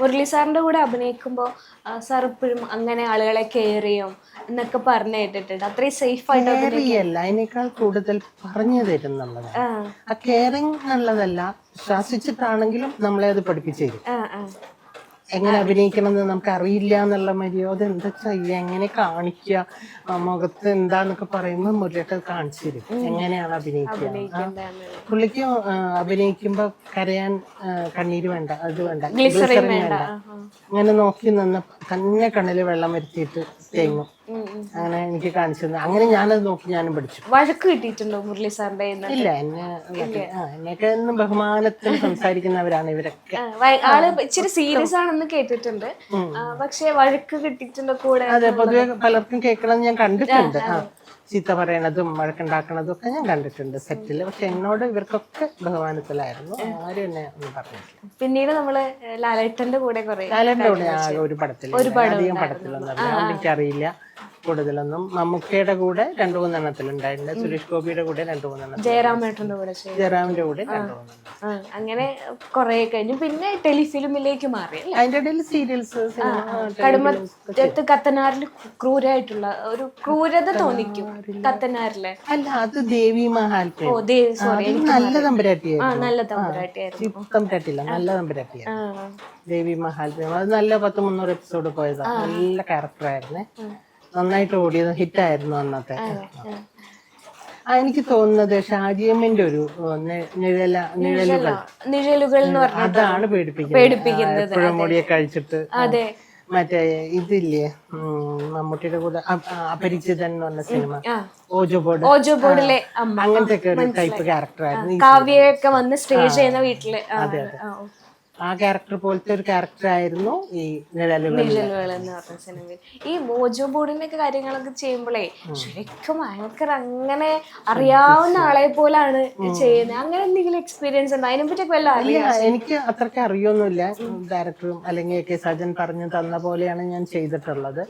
മുരളി സാറിന്റെ കൂടെ അഭിനയിക്കുമ്പോൾ സാർ എപ്പോഴും അങ്ങനെ ആളുകളെ കെയർ ചെയ്യും എന്നൊക്കെ പറഞ്ഞു കേട്ടിട്ടുണ്ട്. അത്രയും സേഫ് ആയിട്ട് കെയറിയല്ല, അതിനേക്കാൾ കൂടുതൽ പറഞ്ഞു തരുന്നുള്ളതാണ്. ആ കെയറിങ് എന്നുള്ളതല്ല, ശ്വാസിച്ചിട്ടാണെങ്കിലും നമ്മളെ അത് പഠിപ്പിച്ചു തരും. എങ്ങനെ അഭിനയിക്കണം എന്ന് നമുക്ക് അറിയില്ല എന്നുള്ള മര്യാദ എന്താ ചെയ്യുക, എങ്ങനെ കാണിക്കുക, മുഖത്ത് എന്താന്നൊക്കെ പറയുമ്പോൾ മുരളിയൊക്കെ കാണിച്ചു തരും എങ്ങനെയാണ് അഭിനയിക്കുക. പുള്ളിക്ക് അഭിനയിക്കുമ്പോ കരയാൻ കണ്ണീര് വേണ്ട, അത് വേണ്ട, ഗ്ലിസറിൻ വേണ്ട, അങ്ങനെ നോക്കി നിന്ന് തന്നെ കണ്ണില് വെള്ളം വരുത്തിയിട്ട് തേങ്ങും. അങ്ങനെ എനിക്ക് കാണിച്ചു തന്നെ. അങ്ങനെ ഞാനത് നോക്കി ഞാനും പഠിച്ചു. വഴക്ക് കിട്ടിയിട്ടുണ്ടോ മുരളി സാറിന്റെ? ഇല്ല, എന്നെയൊക്കെ ബഹുമാനത്തിൽ സംസാരിക്കുന്നവരാണ് ഇവരൊക്കെ. ആള് ഇച്ചിരി സീരിയസ് ആണെന്ന് കേട്ടിട്ടുണ്ട്, പക്ഷെ വഴക്ക് കിട്ടിയിട്ടുണ്ടോ കൂടെ? അതെ, പൊതുവെ പലർക്കും കേൾക്കണം ഞാൻ കണ്ടിട്ടുണ്ട്. ചീത്ത പറയണതും വഴക്കുണ്ടാക്കണതും ഒക്കെ ഞാൻ കണ്ടിട്ടുണ്ട് സെറ്റില്. പക്ഷെ എന്നോട് ഇവർക്കൊക്കെ ബഹുമാനത്തിലായിരുന്നു, ആരും എന്നെ ഒന്നും പറഞ്ഞിട്ടില്ല. പിന്നീട് നമ്മള് ലാലേട്ടന്റെ കൂടെ ലാലേട്ടന്റെ കൂടെ ആകെ ഒരു പടത്തിൽ, അധികം പടത്തിലൊന്നും എനിക്കറിയില്ല കൂടുതലൊന്നും. മമ്മൂക്കയുടെ കൂടെ 2-3 എണ്ണത്തിലുണ്ടായിട്ടുണ്ട്, സുരേഷ് ഗോപിയുടെ കൂടെ 2-3 എണ്ണം, ജയറാമേട്ടന്റെ കൂടെ 2-3 അങ്ങനെ കൊറേ കഴിഞ്ഞു പിന്നെ ടെലിഫിലിമിലേക്ക് മാറി. അതിന്റെ ഇടയിൽ സീരിയൽസ്, കടുമറ്റത്ത് കത്തനാറിൽ ക്രൂരായിട്ടുള്ള ഒരു ക്രൂരത തോന്നിക്കും കത്തനാറിലെ. അല്ല, അത് ദേവി മഹാത്മ്യം. ഓ ദേവി, സോറി, നല്ല തമ്പുരാട്ടിയായിരുന്നു. നല്ല തമ്പുരാട്ടിയായിരുന്നു. തമ്പുരാട്ടില്ല, നല്ല തമ്പുരാട്ടിയായിരുന്നു ദേവി മഹാത്മ്യം. അത് നല്ല 10-300 എപ്പിസോഡ് പോയതാണ്. നല്ല ക്യാരക്ടറായിരുന്നേ, നന്നായിട്ട് ഓടിയത്, ഹിറ്റായിരുന്നു അന്നത്തെ. എനിക്ക് തോന്നുന്നത് ഷാജിയമ്മന്റെ ഒരു നിഴലുകൾ അതാണ് പേടിപ്പിക്കുന്നത്. എപ്പോഴും മുടിയൊക്കെ കഴിച്ചിട്ട്. മറ്റേ ഇതില്ലേ, മമ്മൂട്ടിയുടെ കൂടെ അപരിചിതൻ എന്ന് പറഞ്ഞ സിനിമ, ഓജോ ബോർഡിലെ അങ്ങനത്തെ ഒക്കെ ഒരു ടൈപ്പ് ക്യാരക്ടറായിരുന്നു. കാവ്യൊക്കെ വന്ന് സ്റ്റേ ചെയ്യുന്ന വീട്ടില്. അതെ, ആ ക്യാരക്ടർ പോലത്തെ ഒരു ക്യാരക്ടർ ആയിരുന്നു ഈ നിഴലുകൾ എന്ന് പറഞ്ഞ സിനിമയിൽ. ഈ മോജോ ബോർഡിന്റെ ഒക്കെ കാര്യങ്ങളൊക്കെ ചെയ്യുമ്പോഴേ ശരിക്കും ഭയങ്കര അങ്ങനെ അറിയാവുന്ന ആളെ പോലാണ് ചെയ്യുന്നത്. അങ്ങനെ എന്തെങ്കിലും എക്സ്പീരിയൻസ് ഉണ്ടോ? അതിനെ പറ്റിയൊക്കെ വല്ല അറിയാം? എനിക്ക് അത്രയ്ക്ക് അറിയൊന്നുമില്ല. ഡയറക്ടറും അല്ലെങ്കിൽ കെ സജൻ പറഞ്ഞു തന്ന പോലെയാണ് ഞാൻ ചെയ്തിട്ടുള്ളത്.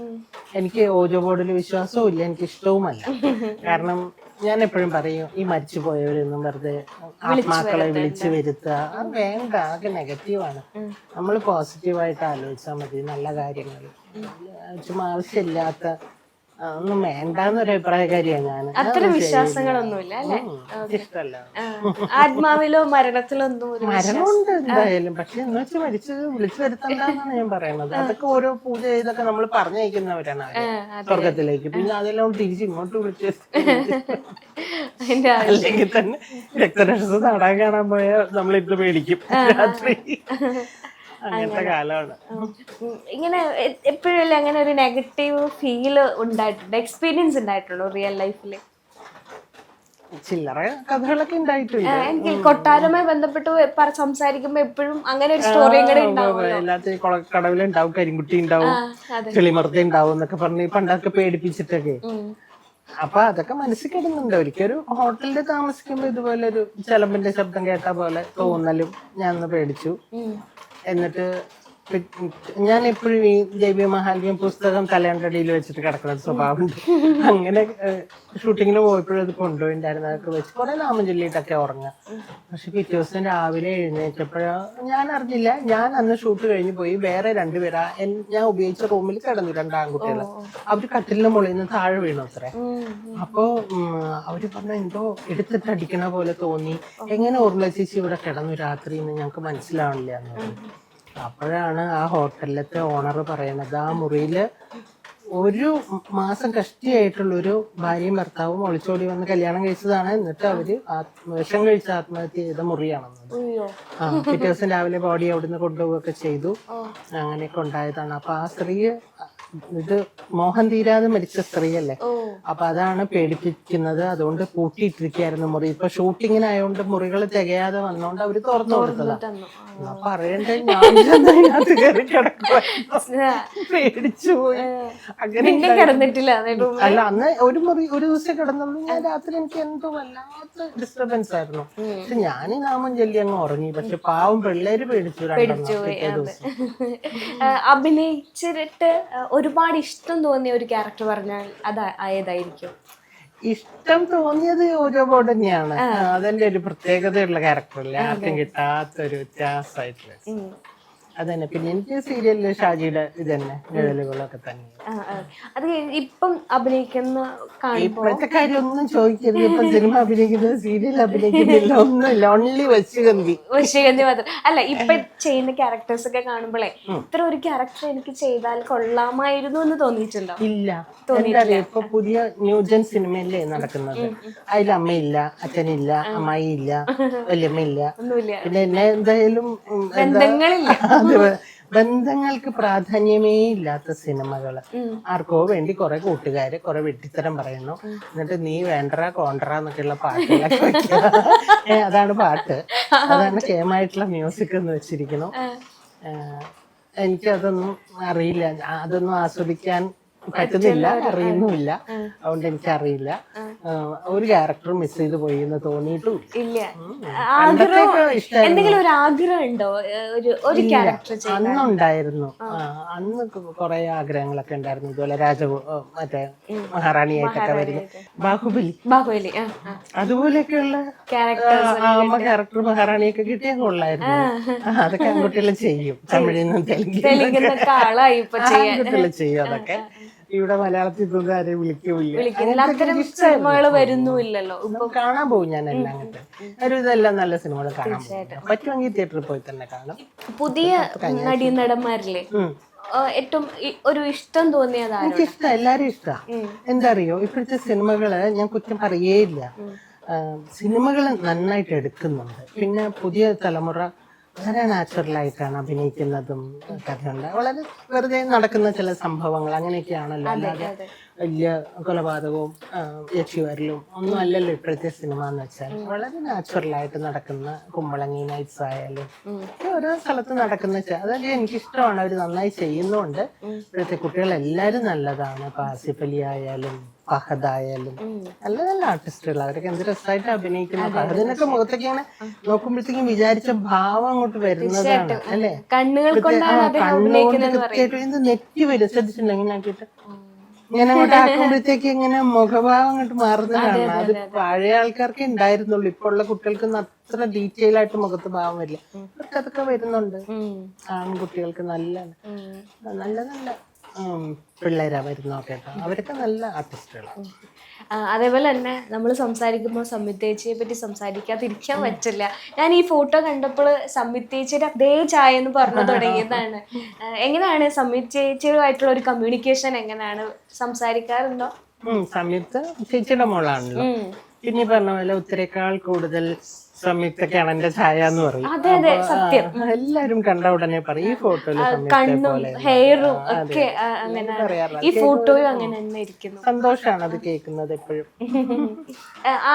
എനിക്ക് ഓജോ ബോർഡിൽ വിശ്വാസവും ഇല്ല, എനിക്ക് ഇഷ്ടവുമല്ല. കാരണം ഞാൻ എപ്പോഴും പറയും, ഈ മരിച്ചു പോയവരൊന്നും വെറുതെ ആത്മാക്കളെ വിളിച്ചു വരുത്തുക വേണ്ട, ആകെ നെഗറ്റീവാണ്. നമ്മൾ പോസിറ്റീവായിട്ട് ആലോചിച്ചാൽ മതി നല്ല കാര്യങ്ങൾ. ചുമ്മാ ആവശ്യമില്ലാത്ത ഒന്നും വേണ്ടെന്നൊരു അഭിപ്രായക്കാരിയാണ് ഞാൻ. അത്തരം വിശ്വാസങ്ങളൊന്നുമില്ല അല്ലെ? ഇഷ്ടമല്ല. ആത്മാവിലോ മരണത്തിലോ ഒന്നും മരണമുണ്ട് എന്തായാലും, പക്ഷെ എന്ന് വെച്ചാൽ മരിച്ചത് വിളിച്ചു വരുത്തണ്ടെന്നാണ് ഞാൻ പറയുന്നത്. അതൊക്കെ ഓരോ പൂജ ചെയ്തൊക്കെ നമ്മൾ പറഞ്ഞയക്കുന്നവരാണ് സ്വർഗത്തിലേക്ക്. പിന്നെ അതെല്ലാം തിരിച്ച് ഇങ്ങോട്ട് വിളിച്ചു അല്ലെങ്കിൽ തന്നെ രക്തരക്ഷസ് നാടകം കാണാൻ പോയാൽ നമ്മൾ ഇത് പേടിക്കും രാത്രി. അങ്ങനത്തെ കാലമാണ്. ഇങ്ങനെ എപ്പോഴും അങ്ങനെ ഒരു നെഗറ്റീവ് ഫീല് ഉണ്ടായിട്ടുണ്ട്, എക്സ്പീരിയൻസ് ഉണ്ടായിട്ടുള്ളൂ റിയൽ ലൈഫില്? ചില്ലറ കഥകളൊക്കെ ഉണ്ടായിട്ടുണ്ട്. എനിക്ക് കൊട്ടാരവുമായി ബന്ധപ്പെട്ട് സംസാരിക്കുമ്പോ എപ്പോഴും അങ്ങനെ ഒരു സ്റ്റോറി എല്ലാത്തിനും കടവിലുണ്ടാവും, കരിങ്കുട്ടി ഉണ്ടാവും, ചെളിമർദ്ദ ഉണ്ടാവും എന്നൊക്കെ പറഞ്ഞ് പണ്ടൊക്കെ പേടിപ്പിച്ചിട്ടൊക്കെ. അപ്പൊ അതൊക്കെ മനസ്സിൽ കിടന്നുണ്ട്. ഒരിക്കലും ഹോട്ടലിൽ താമസിക്കുമ്പോ ഇതുപോലെ ഒരു ചെലമ്പിന്റെ ശബ്ദം കേട്ട പോലെ തോന്നലും ഞാൻ ഒന്ന് പേടിച്ചു. എന്നിട്ട് ഞാൻ എപ്പോഴും ഈ ജൈവ മഹാത്മ്യം പുസ്തകം തലയണ്ടടിയിൽ വെച്ചിട്ട് കിടക്കുന്ന സ്വഭാവമുണ്ട്. അങ്ങനെ ഷൂട്ടിങ്ങിന് പോയപ്പോഴും അത് കൊണ്ടുപോയിണ്ടായിരുന്നു. അതൊക്കെ വെച്ച് കുറെ നാമം ചൊല്ലിയിട്ടൊക്കെ ഉറങ്ങുക. പക്ഷെ പിറ്റേ ദിവസം രാവിലെ എഴുന്നേറ്റപ്പോഴോ ഞാൻ അറിഞ്ഞില്ല. ഞാൻ അന്ന് ഷൂട്ട് കഴിഞ്ഞ് പോയി, വേറെ 2 പേരാ ഞാൻ ഉപയോഗിച്ച റൂമിൽ കിടന്നു, 2 ആൺകുട്ടികൾ. അവര് കട്ടിലിന്റെ മുകളിൽ നിന്ന് താഴെ വീണു അത്രേ. അപ്പോ അവര് പറഞ്ഞു എന്തോ എടുത്തിട്ട് അടിക്കണ പോലെ തോന്നി, എങ്ങനെ ഓർമ്മ ചേച്ചി ഇവിടെ കിടന്നു രാത്രി എന്ന് ഞങ്ങൾക്ക് മനസ്സിലാവില്ല എന്ന് പറഞ്ഞു. അപ്പോഴാണ് ആ ഹോട്ടലിലത്തെ ഓണർ പറയണത്, ആ മുറിയില് 1 മാസം കഷ്ടിയായിട്ടുള്ളൊരു ഭാര്യയും ഭർത്താവും ഒളിച്ചോടി വന്ന് കല്യാണം കഴിച്ചതാണ്. എന്നിട്ട് അവര് വിഷം കഴിച്ച് ആത്മഹത്യ ചെയ്ത മുറിയാണെന്നത്. പിറ്റേ ദിവസം രാവിലെ ബോഡി അവിടുന്ന് കൊണ്ടുപോവുകയൊക്കെ ചെയ്തു. അങ്ങനെയൊക്കെ ഉണ്ടായതാണ്. അപ്പൊ ആ സ്ത്രീ ഇത് മോഹൻ തീരാതെ മരിച്ച സ്ത്രീയല്ലേ, അപ്പൊ അതാണ് പേടിപ്പിക്കുന്നത്. അതുകൊണ്ട് പൂട്ടിയിട്ടിരിക്കുകയായിരുന്നു മുറി. ഇപ്പൊ ഷൂട്ടിങ്ങിനായോണ്ട് മുറികൾ തികയാതെ വന്നോണ്ട് അവര് തുറന്നു കൊടുത്തതാ. പറയണ്ടേ, ഞാൻ അതിനകത്ത് കയറി കിടക്കുക, പേടിച്ചു പോയി. അങ്ങനെ അല്ല, അന്ന് ഒരു ദിവസം കിടന്നുള്ളൂ. ഞാൻ രാത്രി എനിക്ക് എന്തോ വല്ലാത്ത ഡിസ്റ്റർബൻസ് ആയിരുന്നു. പക്ഷെ ഞാൻ ഈ നാമം ചൊല്ലി അങ്ങ് ഉറങ്ങി. പക്ഷെ പാവം പിള്ളേര് പേടിച്ചു. അഭിനയിച്ചിട്ട് ഒരുപാട് ഇഷ്ടം തോന്നിയ ഒരു ക്യാരക്ടർ പറഞ്ഞാൽ അത് ഏതായിരിക്കും? ഇഷ്ടം തോന്നിയത് ഓജോ ബോർഡ് തന്നെയാണ്. അതെന്റെ ഒരു പ്രത്യേകതയുള്ള ക്യാരക്ടറല്ലേ, ആർക്കും കിട്ടാത്തൊരു വ്യത്യാസമായിട്ടുള്ള. അതന്നെ. പിന്നെ എനിക്ക് സീരിയലില് ഷാജിയുടെ ഇത് തന്നെ നിഴലുകളൊക്കെ തന്നെ. അത് കഴിഞ്ഞ് ഇപ്പം അഭിനയിക്കുന്ന കാണുമ്പോ ഇപ്പോഴത്തെ കാര്യം ഒന്നും ചോദിക്കരുത്. ഇപ്പൊ സിനിമ അഭിനയിക്കുന്നത്, സീരിയൽ അഭിനയിക്കുന്നില്ല, ഒന്നുമില്ല. ഓൺലി വശുഗന്ധി മാത്രം അല്ല. ഇപ്പൊ ചെയ്യുന്ന ക്യാരക്ടേഴ്സ് ഒക്കെ കാണുമ്പോഴേ ഇത്ര ഒരു ക്യാരക്ടർ എനിക്ക് ചെയ്താൽ കൊള്ളാമായിരുന്നു എന്ന് തോന്നിയിട്ടുണ്ടോ? ഇല്ല. എന്താ അറിയാം, ഇപ്പൊ പുതിയ ന്യൂജൻ സിനിമയല്ലേ നടക്കുന്നത്. അതിൽ അമ്മയില്ല, അച്ഛനില്ല, അമ്മായി ഇല്ല, വല്യമ്മയില്ല. പിന്നെ എന്നെ എന്തായാലും ബന്ധങ്ങൾക്ക് പ്രാധാന്യമേ ഇല്ലാത്ത സിനിമകള്. ആർക്കോ വേണ്ടി കുറെ കൂട്ടുകാര് കുറെ വെട്ടിത്തരം പറയുന്നു, എന്നിട്ട് നീ വേണ്ടറ കോണ്ടറ എന്നൊക്കെയുള്ള പാട്ടുകളൊക്കെ വെക്കുക. അതാണ് പാട്ട്, അതാണ് കേമായിട്ടുള്ള മ്യൂസിക് എന്ന് വെച്ചിരിക്കുന്നു. എനിക്കതൊന്നും അറിയില്ല, അതൊന്നും ആസ്വദിക്കാൻ പറ്റുന്നില്ല, അറിയുന്നുമില്ല. അതുകൊണ്ട് എനിക്കറിയില്ല. ഒരു ക്യാരക്ടർ മിസ് ചെയ്ത് പോയി എന്ന് തോന്നിയിട്ടും ഇല്ല. എന്തെങ്കിലും ഒരു ആഗ്രഹം ഉണ്ടോ ഒരു ക്യാരക്ടർ? അന്നുണ്ടായിരുന്നു, അന്ന് കുറെ ആഗ്രഹങ്ങളൊക്കെ ഉണ്ടായിരുന്നു. ഇതുപോലെ മറ്റേ മഹാറാണിയായിട്ടൊക്കെ വരുന്നു, ബാഹുബലി അതുപോലെയൊക്കെയുള്ള ക്യാരക്ടർ മഹാറാണിയൊക്കെ കിട്ടിയാൽ കൊള്ളായിരുന്നു. അതൊക്കെ ആൺകുട്ടികൾ ചെയ്യും, തമിഴിൽ നിന്നും തെലുങ്കിലും ചെയ്യും. അതൊക്കെ ഇവിടെ മലയാളത്തിൽ ഇതൊന്നും ആരെയും സിനിമകള് വരുന്നുമില്ലല്ലോ. കാണാൻ പോകും ഞാൻ എല്ലാം. അങ്ങനത്തെ ഒരു ഇതെല്ലാം നല്ല സിനിമകൾ കാണാൻ പോകും. പറ്റുമെങ്കിൽ തിയേറ്ററിൽ പോയി തന്നെ കാണും. പുതിയ നടീനടന്മാരില്ലേ ഏറ്റവും ഒരു ഇഷ്ടം തോന്നിയതാണ്? എനിക്ക് ഇഷ്ടം, എല്ലാരും ഇഷ്ടമാണ്. എന്താ അറിയോ, ഇപ്പോഴത്തെ സിനിമകള് ഞാൻ കുറ്റം പറയേയില്ല. സിനിമകൾ നന്നായിട്ട് എടുക്കുന്നുണ്ട്. പിന്നെ പുതിയ തലമുറ വളരെ നാച്ചുറലായിട്ടാണ് അഭിനയിക്കുന്നതും. കഥയുണ്ട്, വളരെ വെറുതെ നടക്കുന്ന ചില സംഭവങ്ങൾ അങ്ങനെയൊക്കെയാണല്ലോ. അല്ലാതെ വലിയ കൊലപാതകവും യക്ഷിവരലും ഒന്നും അല്ലല്ലോ ഇപ്പോഴത്തെ സിനിമ എന്ന് വെച്ചാൽ. വളരെ നാച്ചുറലായിട്ട് നടക്കുന്ന കുമ്പളങ്ങി നൈറ്റ്സ് ആയാലും ഓരോ സ്ഥലത്ത് നടക്കുന്ന അതൊക്കെ എനിക്കിഷ്ടമാണ്. അവർ നന്നായി ചെയ്യുന്നുണ്ട്. ഇപ്പോഴത്തെ കുട്ടികളെല്ലാവരും നല്ലതാണ്. ഇപ്പൊ ആസിഫ് അലി ആയാലും ഫഹദായാലും നല്ല നല്ല ആർട്ടിസ്റ്റുകൾ, അവരൊക്കെ എന്ത് രസമായിട്ട് അഭിനയിക്കുന്നു. ഫഹദിനൊക്കെ മുഖത്തൊക്കെ ഇങ്ങനെ നോക്കുമ്പോഴത്തേക്കും വിചാരിച്ച ഭാവം അങ്ങോട്ട് വരുന്നതാണ് അല്ലേ. കൃത്യമായിട്ട് എന്ത് നെറ്റി വരും, ശ്രദ്ധിച്ചിട്ടുണ്ടോ? ഇങ്ങനെ ആക്കിയിട്ട് ഇങ്ങനെ അങ്ങോട്ട് ആക്കുമ്പോഴത്തേക്ക് ഇങ്ങനെ മുഖഭാവം അങ്ങോട്ട് മാറുന്നതാണ്. അത് പഴയ ആൾക്കാർക്ക് ഉണ്ടായിരുന്നുള്ളൂ. ഇപ്പൊ ഉള്ള കുട്ടികൾക്കൊന്നും അത്ര ഡീറ്റെയിൽ ആയിട്ട് മുഖത്ത് ഭാവം വരില്ല. അവർക്ക് അതൊക്കെ വരുന്നുണ്ട്. ആൺകുട്ടികൾക്ക് നല്ല നല്ല നല്ല പിള്ളേരാ വരുന്നൊക്കെ കേട്ടോ. അവരൊക്കെ നല്ല ആർട്ടിസ്റ്റുകളാണ്. അതേപോലെ തന്നെ നമ്മൾ സംസാരിക്കുമ്പോൾ സംയുക്തേച്ചിയെ പറ്റി സംസാരിക്കാതിരിക്കാൻ പറ്റില്ല. ഞാൻ ഈ ഫോട്ടോ കണ്ടപ്പോൾ സംയുക്തേച്ചിയുടെ അതേ ചായ എന്ന് പറഞ്ഞു തുടങ്ങിയതാണ്. എങ്ങനെയാണ് സംയുക്തേച്ചിയുമായിട്ടുള്ള ഒരു കമ്മ്യൂണിക്കേഷൻ? എങ്ങനെയാണ്, സംസാരിക്കാറുണ്ടോ? സംയുക്ത ചേച്ചിയുടെ മോളാണല്ലോ. പിന്നെ പറഞ്ഞ പോലെ ഒത്തിരിയേക്കാൾ കൂടുതൽ സംയുക്തൊക്കെയാണ് എന്റെ ഛായ എന്ന് പറയും. എല്ലാരും കണ്ട ഉടനെ പറയും ഈ ഫോട്ടോയില് ഹെയറും ഒക്കെ അങ്ങനെ, ഈ ഫോട്ടോയും അങ്ങനെ തന്നെ ഇരിക്കുന്നു. സന്തോഷാണ് അത് കേൾക്കുന്നത് എപ്പോഴും.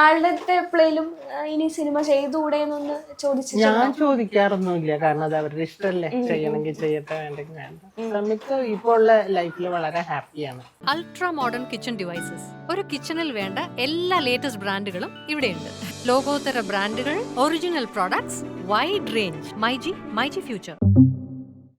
ആളുടെ എപ്പോഴേലും ഇനി സിനിമ ചെയ്തുകൂടെ എന്നൊന്ന് ചോദിച്ചു? ഞാൻ ചോദിക്കാറൊന്നുമില്ല, കാരണം അത് അവരുടെ ഇഷ്ടമല്ലേ. ചെയ്യണമെങ്കിൽ ചെയ്യട്ടെ, വേണ്ടെങ്കിൽ വേണ്ട. സംയുക്ത ഇപ്പോൾ ഉള്ള ലൈഫിൽ വളരെ ഹാപ്പിയാണ്. അൾട്രാ മോഡേൺ കിച്ചൺ ഡിവൈസസ്, ഒരു കിച്ചണിൽ വേണ്ട എല്ലാ ലേറ്റസ്റ്റ് ബ്രാൻഡുകളും ഇവിടെയുണ്ട്. ലോകോത്തര ബ്രാൻഡുകൾ, original products, wide range. MyG future.